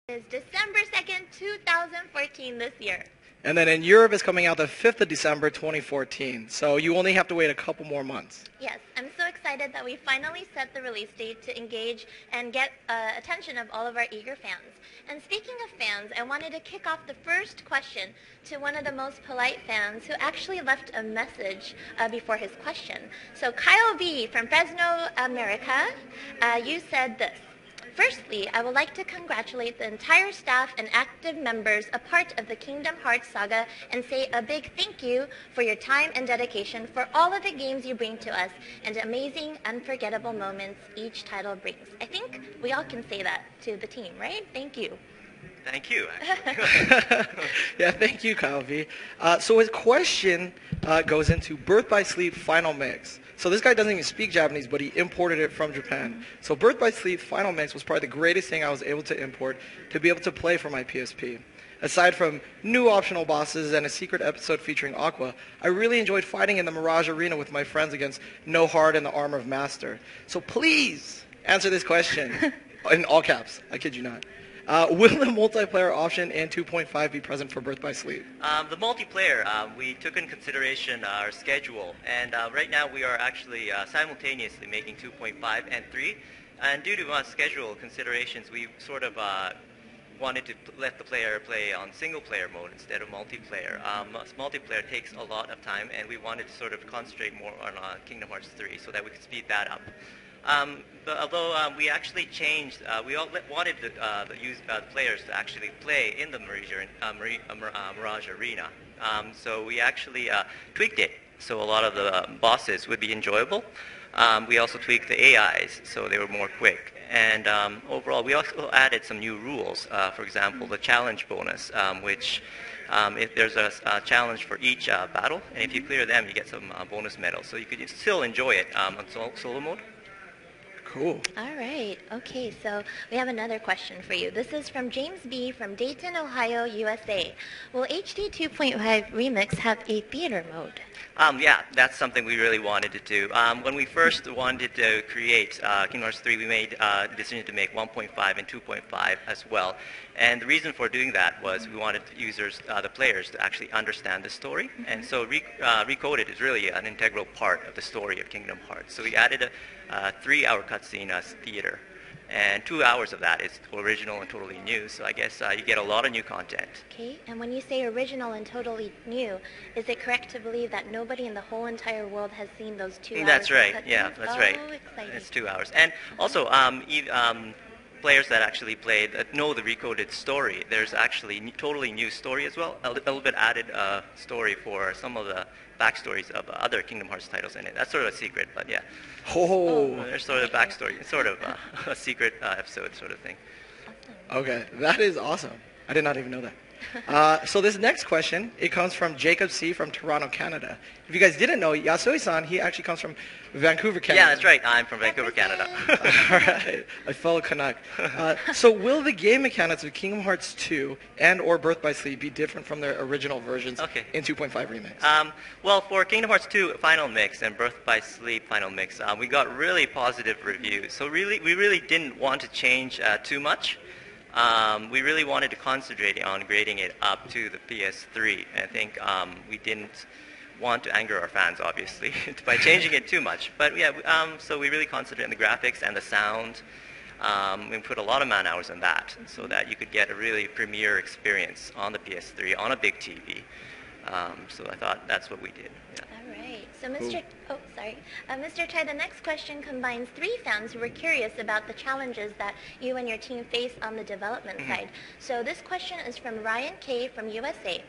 Is December 2nd, 2014 this year. And then in Europe, it's coming out the 5th of December, 2014. So you only have to wait a couple more months. Yes, I'm so excited that we finally set the release date to engage and get attention of all of our eager fans. And speaking of fans, I wanted to kick off the first question to one of the most polite fans who actually left a message before his question. So Kyle V. from Fresno, America, you said this. Firstly, I would like to congratulate the entire staff and active members a part of the Kingdom Hearts saga and say a big thank you for your time and dedication for all of the games you bring to us and amazing, unforgettable moments each title brings. I think we all can say that to the team, right? Thank you. Thank you, actually. Yeah, thank you, Kyle V. So his question goes into Birth by Sleep Final Mix. So this guy doesn't even speak Japanese, but he imported it from Japan. So Birth by Sleep Final Mix was probably the greatest thing I was able to import to be able to play for my PSP. Aside from new optional bosses and a secret episode featuring Aqua, I really enjoyed fighting in the Mirage Arena with my friends against No Heart and the Armor of Master. So please answer this question in all caps. I kid you not. Will the multiplayer option and 2.5 be present for Birth by Sleep? The multiplayer, we took in consideration our schedule, and right now we are actually simultaneously making 2.5 and 3. And due to schedule considerations, we sort of wanted to let the player play on single-player mode instead of multiplayer. Multiplayer takes a lot of time, and we wanted to sort of concentrate more on Kingdom Hearts 3 so that we could speed that up. But although we actually changed, we all wanted the players to actually play in the Mirage Arena. So we actually tweaked it so a lot of the bosses would be enjoyable. We also tweaked the AIs so they were more quick. And overall, we also added some new rules. For example, the challenge bonus, which if there's a challenge for each battle, and if you clear them, you get some bonus medals. So you could still enjoy it on solo mode. Cool. All right. Okay, so we have another question for you. This is from James B. from Dayton, Ohio, USA. Will HD 2.5 ReMIX have a theater mode? Yeah, that's something we really wanted to do. When we first wanted to create Kingdom Hearts 3, we made a decision to make 1.5 and 2.5 as well. And the reason for doing that was we wanted users, the players, to actually understand the story. And so Recoded is really an integral part of the story of Kingdom Hearts. So we added a 3-hour cutscene as theater. And 2 hours of that is original and totally new, so I guess you get a lot of new content. Okay, and when you say original and totally new, is it correct to believe that nobody in the whole entire world has seen those 2 hours? That's right, yeah, cutscenes? that's right. Exciting. It's 2 hours. And also, players that actually played know the Recoded story. There's actually totally new story as well, a little bit added story for some of the backstories of other Kingdom Hearts titles in it. That's sort of a secret, but yeah. Oh. There's sort of a backstory. It's sort of a secret episode sort of thing. Awesome. Okay, that is awesome. I did not even know that. So this next question, it comes from Jacob C. from Toronto, Canada. If you guys didn't know, Yasue-san, he actually comes from Vancouver, Canada. Yeah, that's right. I'm from Vancouver, Canada. All right, a fellow Canuck. So will the game mechanics of Kingdom Hearts 2 and or Birth by Sleep be different from their original versions in 2.5 ReMIX? Well, for Kingdom Hearts 2 Final Mix and Birth by Sleep Final Mix, we got really positive reviews. So we really didn't want to change too much. We really wanted to concentrate on grading it up to the PS3. And I think we didn't want to anger our fans, obviously, by changing it too much. But yeah, so we really concentrated on the graphics and the sound. We put a lot of man hours on that so that you could get a really premiere experience on the PS3 on a big TV. So I thought that's what we did. Yeah. All right. So Mr. Chai, the next question combines 3 fans who were curious about the challenges that you and your team face on the development side. So this question is from Ryan K. from USA.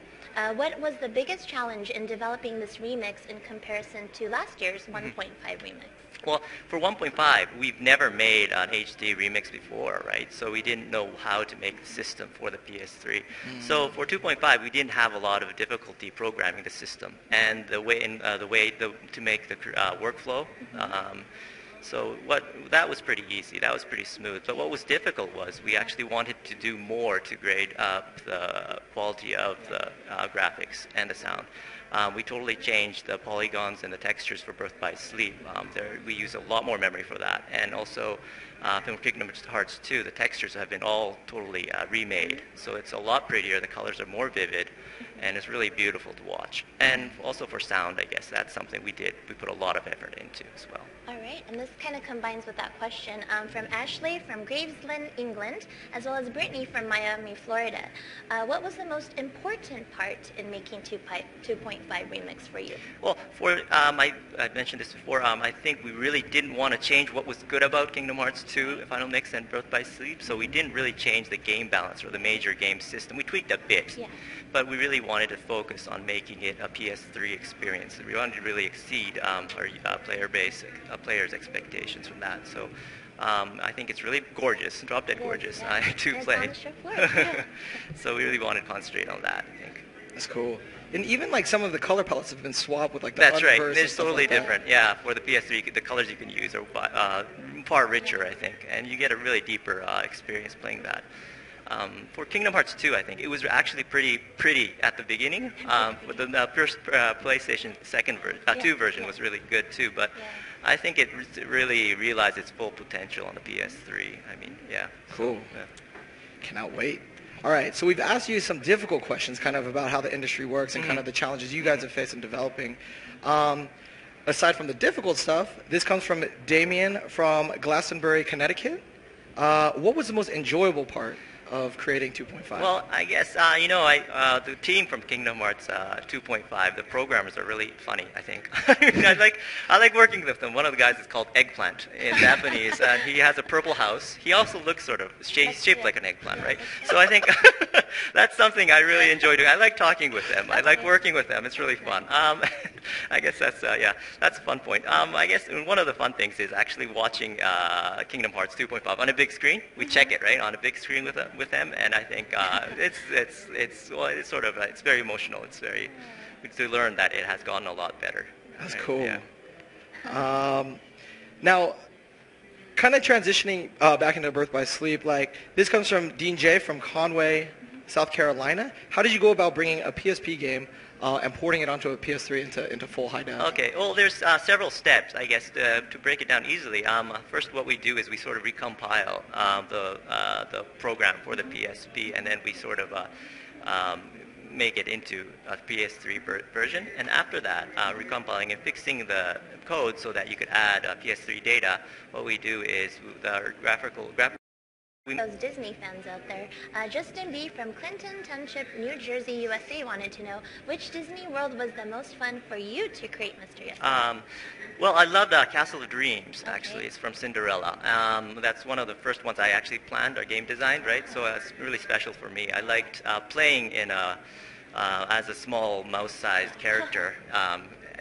What was the biggest challenge in developing this remix in comparison to last year's 1.5 remix? Well, for 1.5, we've never made an HD remix before, right? So we didn't know how to make the system for the PS3. So for 2.5, we didn't have a lot of difficulty programming the system, and the way to make the workflow So that was pretty easy. That was pretty smooth. But what was difficult was we actually wanted to do more to grade up the quality of the graphics and the sound. We totally changed the polygons and the textures for Birth by Sleep. We use a lot more memory for that. And also, from Kingdom Hearts 2, the textures have been all totally remade. So it's a lot prettier. The colors are more vivid. And it's really beautiful to watch. And also for sound, I guess, that's something we did. We put a lot of effort into as well. All right, and this kind of combines with that question from Ashley from Gravesend, England, as well as Brittany from Miami, Florida. What was the most important part in making 2.5 ReMIX for you? Well, I mentioned this before, I think we really didn't want to change what was good about Kingdom Hearts 2 Final Mix and Birth by Sleep, so we didn't really change the game balance or the major game system. We tweaked a bit, but we really wanted to focus on making it a PS3 experience. We wanted to really exceed our players' expectations from that. So I think it's really gorgeous, drop dead gorgeous to play. So we really wanted to concentrate on that, I think. That's cool. And even like some of the color palettes have been swapped with like the That's right. unverse It's totally like different. Yeah, for the PS3, the colors you can use are far richer, I think, and you get a really deeper experience playing that. For Kingdom Hearts 2, I think it was actually pretty pretty at the beginning. But the first PlayStation 2 version was really good too. But I think it really realized its full potential on the PS3. I mean, yeah. Cool. So, yeah. Cannot wait. All right, so we've asked you some difficult questions kind of about how the industry works and kind of the challenges you guys have faced in developing. Aside from the difficult stuff, this comes from Damien from Glastonbury, Connecticut. What was the most enjoyable part of creating 2.5? Well, I guess, the team from Kingdom Hearts 2.5, the programmers are really funny, I think. I like working with them. One of the guys is called Eggplant in Japanese, and he has a purple house. He also looks sort of shaped like an eggplant, right? So I think that's something I really enjoy doing. I like talking with them. I like working with them. It's really fun. I guess that's a fun point. I guess one of the fun things is actually watching Kingdom Hearts 2.5 on a big screen. We check it, right, on a big screen with them, and I think it's very emotional. It's very to learn that it has gotten a lot better. That's right? cool. Yeah. Now, kind of transitioning back into Birth by Sleep, like this comes from Dean J from Conway, South Carolina. How did you go about bringing a PSP game and porting it onto a PS3 into full high def? Okay, well, there's several steps, I guess, to break it down easily. First, what we do is we sort of recompile the program for the PSP, and then we sort of make it into a PS3 version. And after that, recompiling and fixing the code so that you could add PS3 data, what we do is our graphical those Disney fans out there. Justin B. from Clinton Township, New Jersey, USA wanted to know which Disney World was the most fun for you to create, Mr. Yasue? Well, I loved Castle of Dreams, actually. It's from Cinderella. That's one of the first ones I actually planned or game designed, right? So it's really special for me. I liked playing in as a small mouse-sized character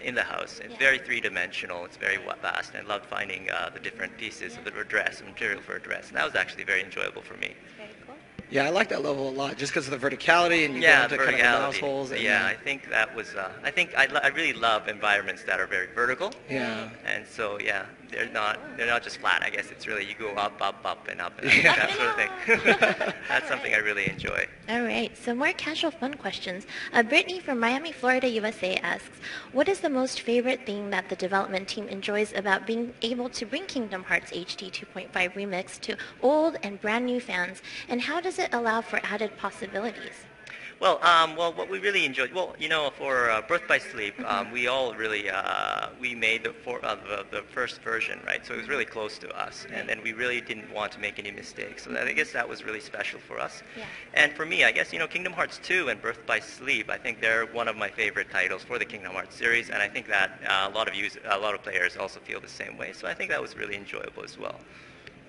in the house. It's very three-dimensional. It's very vast. And I loved finding the different pieces of the dress, material for a dress. And that was actually very enjoyable for me. Very cool. Yeah, I like that level a lot, just because of the verticality and you go into kind of the mouse holes. And I think that was. I really love environments that are very vertical. Yeah. And so they're not just flat. I guess it's really you go up, and up, and that sort of thing. That's something I really enjoy. All right, so more casual fun questions. Brittany from Miami, Florida, USA asks, what is the most favorite thing that the development team enjoys about being able to bring Kingdom Hearts HD 2.5 ReMIX to old and brand new fans, and how does it allow for added possibilities? Well, what we really enjoyed, for Birth by Sleep, we all really, we made the first version, right? So it was really close to us, and then we really didn't want to make any mistakes. So I guess that was really special for us. Yeah. And for me, I guess, Kingdom Hearts 2 and Birth by Sleep, I think they're one of my favorite titles for the Kingdom Hearts series, and I think that a lot of players also feel the same way. So I think that was really enjoyable as well.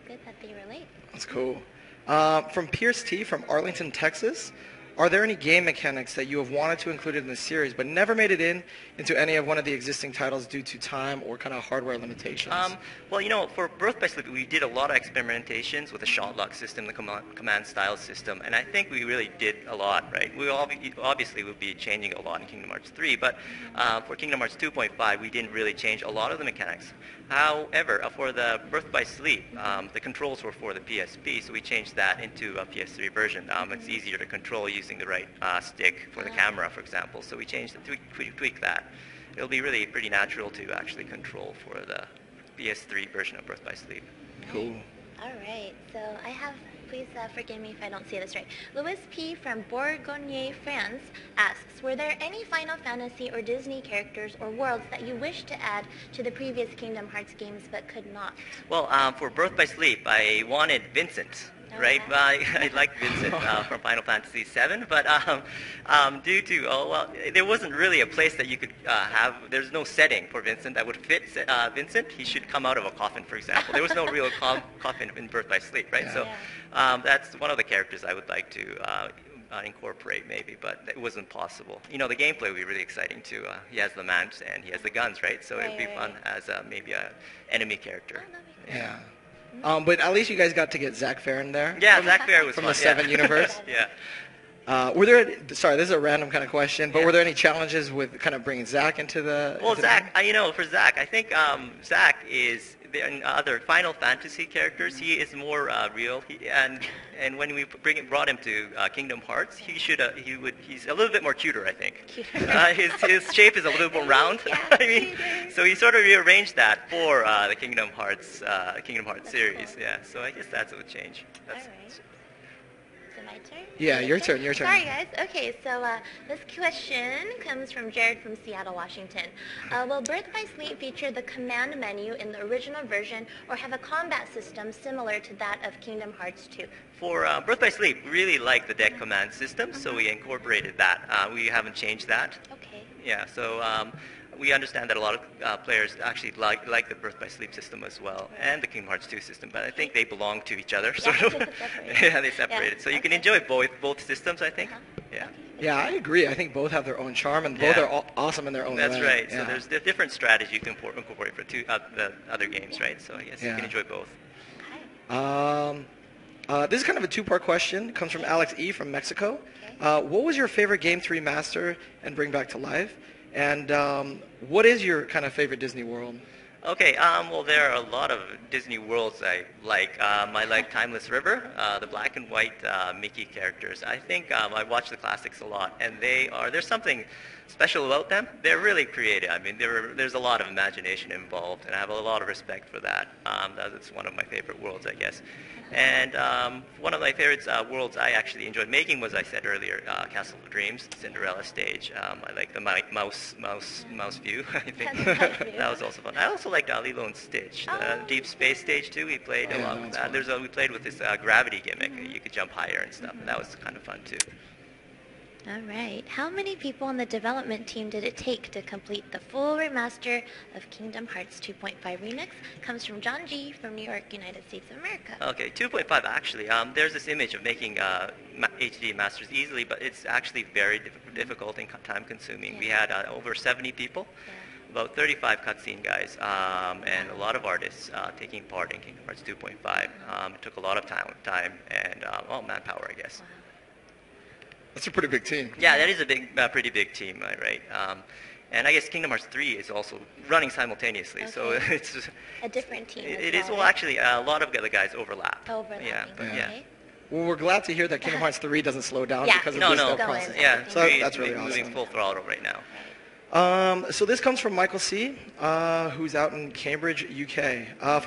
Good that they relate. That's cool. From Pierce T. from Arlington, Texas. are there any game mechanics that you have wanted to include in the series but never made it into any of one of the existing titles due to time or kind of hardware limitations? Well, for Birth by Sleep, we did a lot of experimentations with the shot lock system, the command style system, and I think we really did a lot, right? We obviously will be changing a lot in Kingdom Hearts 3, but for Kingdom Hearts 2.5, we didn't really change a lot of the mechanics. However, for the Birth by Sleep, the controls were for the PSP, so we changed that into a PS3 version. It's easier to control using the right stick for the camera, for example, so we changed it, tweaked that. It'll be really pretty natural to actually control for the PS3 version of Birth by Sleep. Cool. All right, so I have, please forgive me if I don't say this right. Louis P. from Bourgogne, France asks, were there any Final Fantasy or Disney characters or worlds that you wish to add to the previous Kingdom Hearts games but could not? Well, for Birth by Sleep, I wanted Vincent. Right, I liked Vincent from Final Fantasy VII, but due to there wasn't really a place that you could have. There's no setting for Vincent that would fit Vincent. He should come out of a coffin, for example. There was no real coffin in Birth by Sleep, right? Yeah. So that's one of the characters I would like to incorporate, maybe, but it wasn't possible. The gameplay would be really exciting too. He has the mants and he has the guns, right? So it would be fun as maybe an enemy character. Yeah. But at least you guys got to get Zack Farron there. Yeah, Zack Farron was from fun, the 7 universe. Yeah. Were there? Sorry, this is a random kind of question, but were there any challenges with kind of bringing Zack into the? Well, Zack, for Zack, I think Zack is in other Final Fantasy characters. He is more real, and when we brought him to Kingdom Hearts, he's a little bit more cuter, I think. His shape is a little bit more round. So he sort of rearranged that for the Kingdom Hearts series. Cool. Yeah, so I guess that's what would change. That's, all right. So my turn? Yeah, your turn. Sorry, guys. Okay, so this question comes from Jared from Seattle, Washington. Will Birth by Sleep feature the command menu in the original version or have a combat system similar to that of Kingdom Hearts 2? For Birth by Sleep, we really like the deck command system, so we incorporated that. We haven't changed that. Okay. Yeah, so we understand that a lot of players actually like the Birth by Sleep system as well, and the Kingdom Hearts 2 system, but I think they belong to each other, sort of. Yeah, they separated. So you can enjoy both systems, I think. Yeah. Yeah, I agree. I think both have their own charm, and both are awesome in their own way. That's right. Yeah. So there's different strategies you can incorporate for the other games, right? So I guess you can enjoy both. This is kind of a two-part question. It comes from Alex E. from Mexico. What was your favorite game to remaster and bring back to life? And what is your kind of favorite Disney world? Okay, well, there are a lot of Disney worlds I like. I like Timeless River, the black and white Mickey characters. I think I watch the classics a lot, and there's something special about them. They're really creative. I mean, there's a lot of imagination involved, and I have a lot of respect for that. That's one of my favorite worlds, I guess. And one of my favorite worlds I actually enjoyed making was, I said earlier, Castle of Dreams, Cinderella stage. I like the mouse view. I think that was also fun. I also liked Lilo and Stitch, the Deep Space stage too. We played a lot with that. We played with this gravity gimmick. You could jump higher and stuff, and that was kind of fun too. All right. How many people on the development team did it take to complete the full remaster of Kingdom Hearts 2.5 Remix? Comes from John G. from New York, United States of America. Okay, 2.5 actually. There's this image of making HD masters easily, but it's actually very difficult and time-consuming. Yeah. We had over 70 people. Yeah. About 35 cutscene guys, and a lot of artists taking part in Kingdom Hearts 2.5. It took a lot of time and manpower, I guess. Wow. That's a pretty big team. Yeah, that is a pretty big team, right? And I guess Kingdom Hearts 3 is also running simultaneously, so it's a different team. It is, well, actually, a lot of the guys overlap. Yeah, but okay. Well, we're glad to hear that Kingdom Hearts 3 doesn't slow down because of this process. Yeah, so that's really awesome. Moving full throttle right now. So this comes from Michael C., who's out in Cambridge, UK.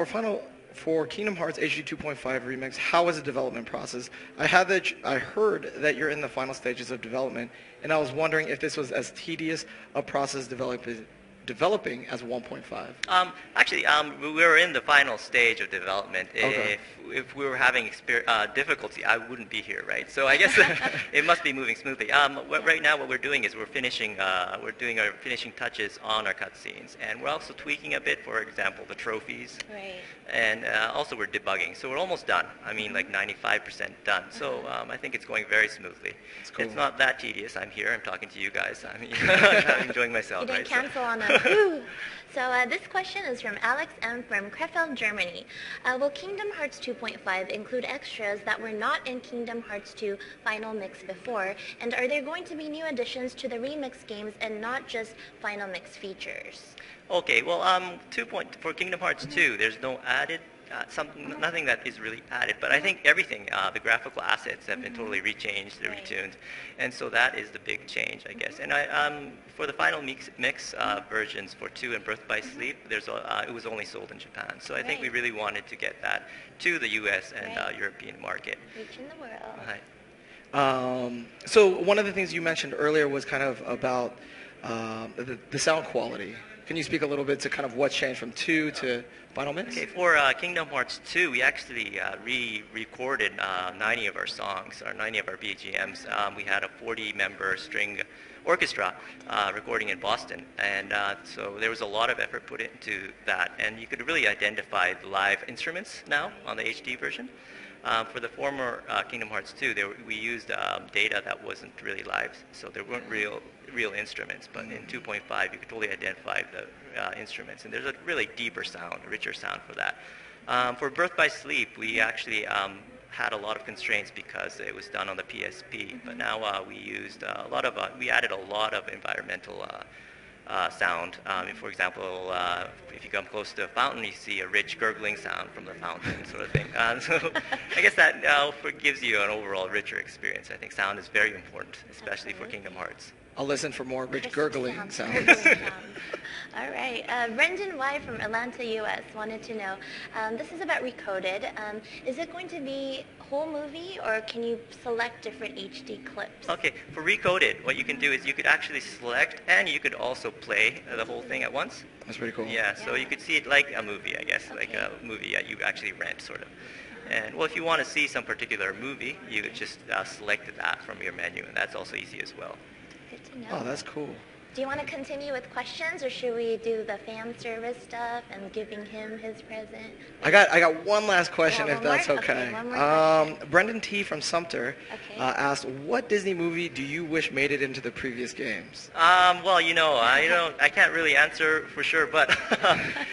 For Kingdom Hearts HD 2.5 Remix, how was the development process? I heard that you're in the final stages of development, and I was wondering if this was as tedious a process developing developing as 1.5? Actually, we were in the final stage of development. Okay. If we were having difficulty, I wouldn't be here, right? So I guess it must be moving smoothly. Right now, what we're doing is we're doing our finishing touches on our cutscenes, and we're also tweaking a bit. For example, the trophies, Right. and also we're debugging. So we're almost done. I mean, like 95% done. So I think it's going very smoothly. Cool. It's not that tedious. I'm here. I'm talking to you guys. I'm enjoying myself. You didn't right? cancel on us. Woo. So this question is from Alex M. from Krefeld, Germany. Will Kingdom Hearts 2.5 include extras that were not in Kingdom Hearts 2 Final Mix before? And are there going to be new additions to the ReMIX games and not just Final Mix features? Okay, well, for Kingdom Hearts 2, there's no added, nothing that is really added, but I think everything, the graphical assets have been totally rechanged, they're Right. retuned, and so that is the big change, I guess. And for the final mix versions for 2 and Birth by Sleep, it was only sold in Japan, so I think we Right. really wanted to get that to the U.S. and Right. European market. Reaching the world. Right. So one of the things you mentioned earlier was kind of about the sound quality. Can you speak a little bit to kind of what's changed from 2 to Final Mix? Okay, for Kingdom Hearts 2, we actually re-recorded 90 of our songs, or 90 of our BGMs. We had a 40-member string orchestra recording in Boston, and so there was a lot of effort put into that, and you could really identify the live instruments now on the HD version. For the former Kingdom Hearts 2, we used data that wasn't really live, so there weren't real instruments. But in 2.5, you could totally identify the instruments, and there's a really deeper sound, richer sound for that. For Birth by Sleep, we actually had a lot of constraints because it was done on the PSP, but now we added a lot of environmental sound. For example, if you come close to a fountain, you see a rich gurgling sound from the fountain, sort of thing. So I guess that gives you an overall richer experience. I think sound is very important, especially for Kingdom Hearts. I'll listen for more rich gurgling sounds. Gurgling sounds. All right. Brendan Y. from Atlanta, U.S. wanted to know, this is about Recoded. Is it going to be whole movie, or can you select different HD clips? Okay, for Recoded, what you can do is you could actually select, and you could also play the whole thing at once. That's pretty cool. Yeah, so you could see it like a movie, I guess, like a movie that you actually rent, sort of. And, well, if you want to see some particular movie, you could just select that from your menu, and that's also easy as well. Good to know. Oh, that's cool. Do you want to continue with questions, or should we do the fan service stuff and giving him his present? I got one last question, Yeah, if one more? that's okay. Okay, one more question. Brendan T. from Sumter Okay. asked, what Disney movie do you wish made it into the previous games? Well, I can't really answer for sure, but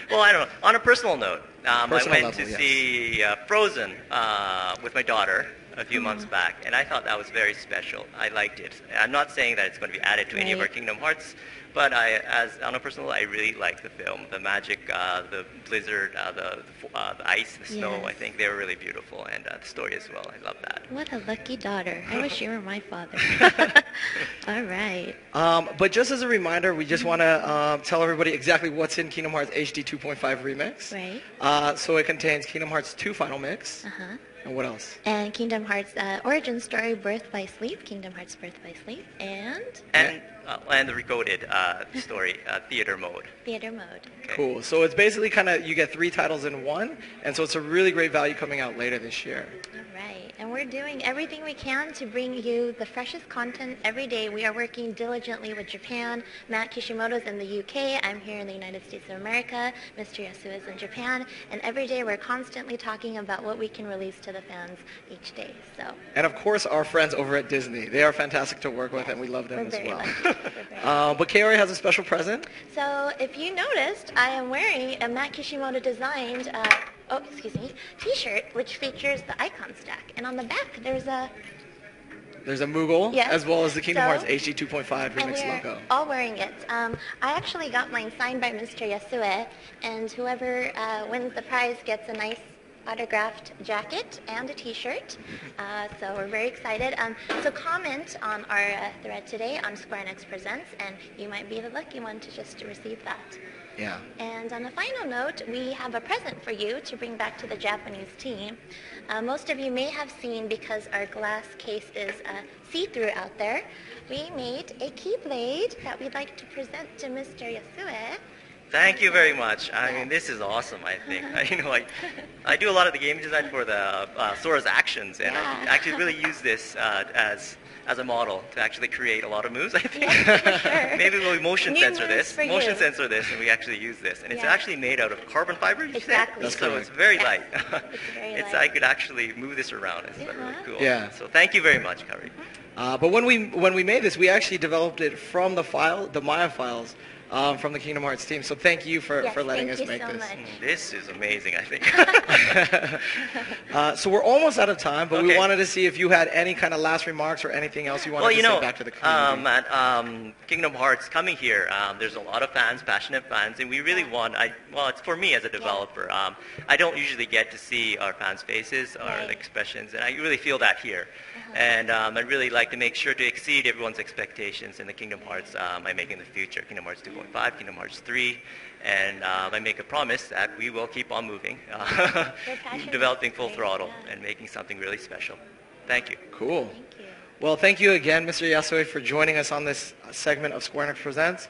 well, I don't know. On a personal note, I Personal went level, to yes. see Frozen with my daughter a few months back, and I thought that was very special. I liked it. I'm not saying that it's going to be added to any of our Right. Kingdom Hearts, but on a personal level, I really liked the film. The magic, the blizzard, the ice, the snow. Yes. I think they were really beautiful, and the story as well. I love that. What a lucky daughter. I wish you were my father. All right. But just as a reminder, we just want to tell everybody exactly what's in Kingdom Hearts HD 2.5 Remix. Right. So it contains Kingdom Hearts 2 Final Mix. Uh-huh. And what else? And Kingdom Hearts Origin Story, Birth by Sleep, Kingdom Hearts Birth by Sleep, and And the Recoded story, theater mode. theater mode. Okay. Cool. So it's basically you get 3 titles in one, and so it's a really great value coming out later this year. All right. And we're doing everything we can to bring you the freshest content every day. We are working diligently with Japan. Matt Kishimoto's in the UK. I'm here in the United States of America. Mr. Yasue is in Japan. And every day we're constantly talking about what we can release to the fans each day. So And of course, our friends over at Disney. They are fantastic to work with, and we love them we're as very well. lucky. We're very lucky. But Kaori has a special present. So if you noticed, I am wearing a Matt Kishimoto designed t-shirt, which features the icon stack. And on the back, there's a Moogle, Yes. as well as the Kingdom So- Hearts HD 2.5 and Remix we're logo. all wearing it. I actually got mine signed by Mr. Yasue, and whoever wins the prize gets a nice autographed jacket and a t-shirt. So we're very excited. So comment on our thread today on Square Enix Presents, and you might be the lucky one to receive that. Yeah. And on a final note, we have a present for you to bring back to the Japanese team. Most of you may have seen, because our glass case is see-through out there, we made a keyblade that we'd like to present to Mr. Yasue. Thank you very much. I mean, this is awesome, I think. I do a lot of the game design for the Sora's actions, and I actually really use this as a model to actually create a lot of moves, I think. Yes, for sure. Maybe we'll motion New sensor moves this, for you. and we actually use this. And it's actually made out of carbon fiber, you Exactly. said? So it's very Yes. light. It's very It's light. I could actually move this around. It's really cool. Yeah. So thank you very much, Kari. But when we made this, we actually developed it from the Maya files from the Kingdom Hearts team. So thank you for letting us make so this. much. This is amazing, I think. So we're almost out of time, but we Okay. wanted to see if you had any kind of last remarks or anything else you wanted to say back to the community. At Kingdom Hearts coming here, there's a lot of fans, passionate fans, and we really want, it's for me as a developer, I don't usually get to see our fans' faces or Right. expressions, and I really feel that here. And I'd really like to make sure to exceed everyone's expectations in the Kingdom Hearts I make in the future, Kingdom Hearts 2.5, Kingdom Hearts 3, and I make a promise that we will keep on moving, passion developing is full great, throttle, yeah. and making something really special. Thank you. Cool. Thank you. Well, thank you again, Mr. Yasue, for joining us on this segment of Square Enix Presents.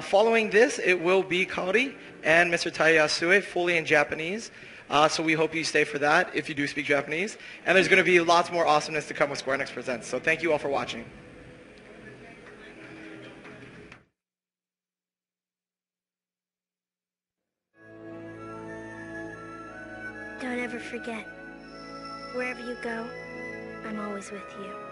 Following this, it will be Kari and Mr. Tai Yasue, fully in Japanese. So we hope you stay for that if you do speak Japanese. And there's going to be lots more awesomeness to come with Square Enix Presents. So thank you all for watching. Don't ever forget, wherever you go, I'm always with you.